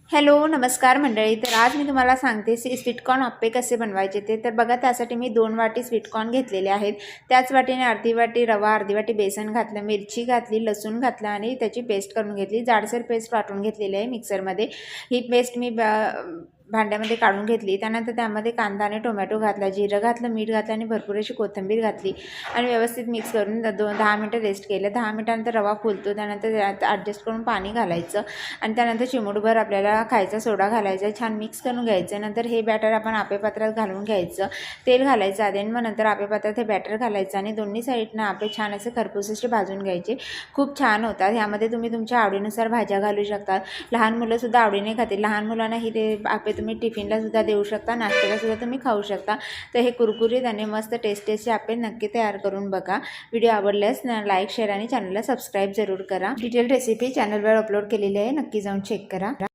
Hello नमस्कार मंडळी। तर आज मी तुम्हाला सांगते स्वीटकॉर्न अप्पे कसे बनवायचे ते। तर बघा, त्यासाठी मी 2 वाटी स्वीटकॉर्न घेतलेले आहेत। त्याच वाटीने अर्धी वाटी रवा, अर्धी वाटी बेसन घातलं, मिरची घातली, लसूण घातला आणि त्याची पेस्ट करून घेतली। जाडसर पेस्ट वाटून घेतलेली आहे मिक्सरमध्ये। ही पेस्ट मी भांड्यामध्ये काढून घेतली। त्यानंतर त्यामध्ये कांदा आणि टोमॅटो घातला, जिरं घातलं, मीठ घातलं आणि भरपूर अशी कोथिंबीर घातली आणि व्यवस्थित मिक्स करून 10 मिनिटं रेस्ट केलं। 10 मिनिटानंतर रवा फुलतो, त्यानंतर त्यात ॲडजस्ट करून पाणी घालायचं आणि त्यानंतर चिमूटभर आपल्याला खायचा सोडा घालायचा, छान मिक्स करून घ्यायचं। नंतर हे बॅटर आपण आप्पे पात्रात घालून घ्यायचं, तेल घालायचं आधी आणि मग नंतर आप्पे पात्रात हे बॅटर घालायचं आणि दोन्ही साईडनं आप्पे छान असे खरपूस असे भाजून घ्यायचे। खूप छान होतात। ह्यामध्ये तुम्ही तुमच्या आवडीनुसार भाज्या घालू शकता। लहान मुलंसुद्धा आवडीने खातील। लहान मुलांनाही ते आप्पे तुम्ही टिफिनला सुद्धा देऊ शकता, नाश्त्याला सुद्धा तुम्ही खाऊ शकता। तर हे कुरकुरीत आणि मस्त टेस्टी असे आप्पे नक्की तयार करून बघा। व्हिडिओ आवडल्यास लाईक, शेअर आणि चॅनलला सबस्क्राईब जरूर करा। डिटेल रेसिपी चॅनलवर अपलोड केलेली आहे, नक्की जाऊन चेक करा।